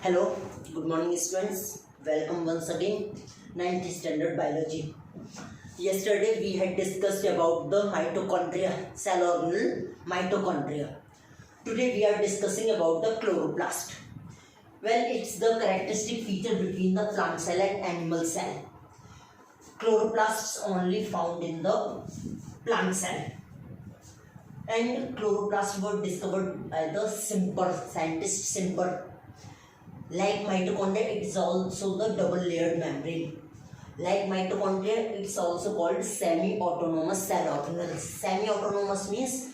Hello, good morning students. Welcome once again, 9th standard biology. Yesterday we had discussed about the mitochondria, cell organelle mitochondria. Today we are discussing about the chloroplast. Well, it's the characteristic feature between the plant cell and animal cell. Chloroplasts only found in the plant cell. And chloroplasts were discovered by the scientist Simper. Like mitochondria, it is also the double-layered membrane. Like mitochondria, it's also called semi-autonomous cell organelles. Semi-autonomous means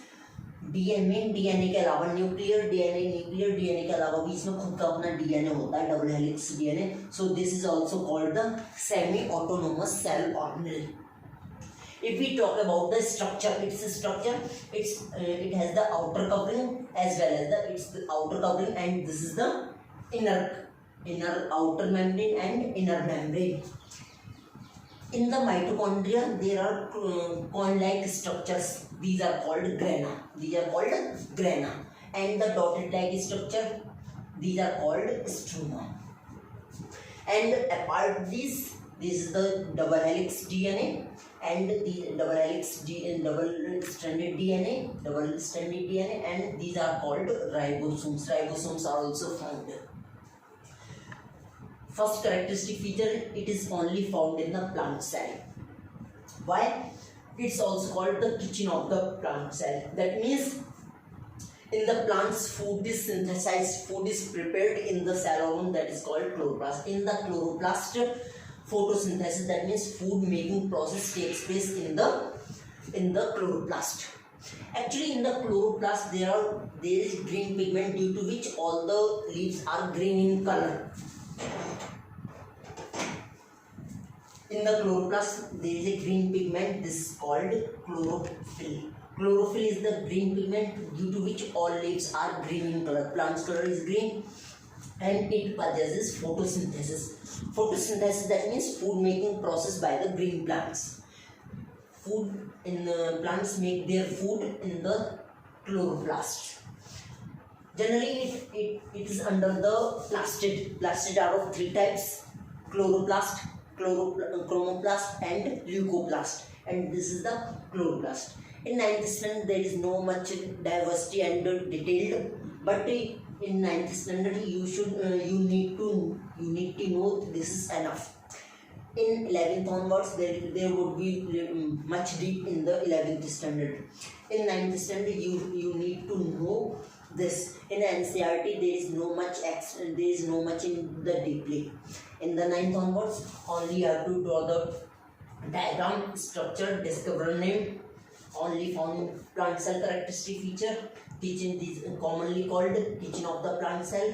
DNA के अलावा nuclear DNA के अलावा भी इसमें खुद का अपना DNA होता है, double helix DNA. So this is also called the semi-autonomous cell organelle. If we talk about the structure, it has the outer covering as well as the outer covering, and this is the inner outer membrane and inner membrane. In the mitochondria, there are cone-like structures. These are called grana. And the dotted-like structure, these are called stroma. And apart this is the double helix DNA and the double-stranded DNA, and these are called ribosomes. Ribosomes are also found. First characteristic feature, it is only found in the plant cell. Why? It's also called the kitchen of the plant cell. That means in the plant's food is synthesized, food is prepared in the cell organ, that is called chloroplast. In the chloroplast, photosynthesis, that means food making process takes place in the chloroplast. Actually, in the chloroplast there is green pigment, due to which all the leaves are green in color. In the chloroplast there is a green pigment, this is called chlorophyll. Chlorophyll is the green pigment due to which all leaves are green in color. Plant's color is green and it possesses photosynthesis. Photosynthesis, that means food making process by the green plants. Plants make their food in the chloroplast. Generally it is under the plastid. Plastid are of three types: chloroplast, chromoplast and leucoplast, and this is the chloroplast. In 9th standard there is no much diversity and detailed, but in 9th standard you need to know this is enough. In 11th onwards there would be much deep in the 11th standard. In 9th standard you need to know this. In NCERT there is no much in the deeply. In the 9th onwards only you have to draw the diagram, structure, discover name, only found in plant cell characteristic feature, teaching these commonly called kitchen of the plant cell.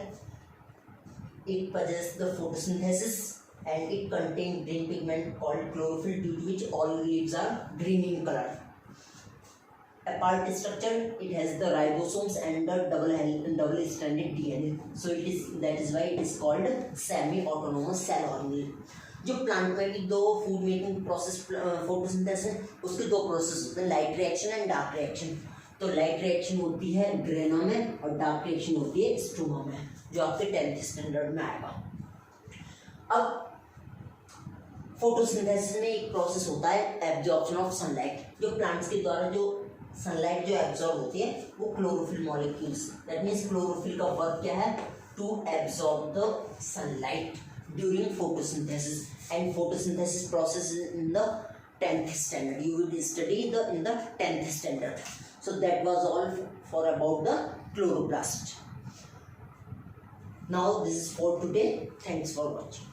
It possesses the photosynthesis and it contains green pigment called chlorophyll, due to which all leaves are green in color. Apart structure, it has the ribosomes and the double-stranded DNA. So that is why it is called semi-autonomous cell organelle. जो plant में भी दो food making process photosynthesis, उसके दो process होते हैं, light reaction and dark reaction. तो light reaction होती है ग्रेना में और डार्क रिएक्शन होती है स्ट्रोमा में, जो आपके 10th स्टैंडर्ड में आएगा. अब फोटोसिंथेसिस में एक प्रोसेस होता है एब्जॉर्प्शन ऑफ सनलाइट. जो प्लांट्स के द्वारा जो सनलाइट जो एब्जॉर्ब होती है वो chlorophyll molecules, that means chlorophyll का वर्क क्या है? To absorb the sunlight during photosynthesis, and photosynthesis process in the 10th standard. You will study in the 10th standard. So that was all for about the chloroplast. Now this is for today. Thanks for watching.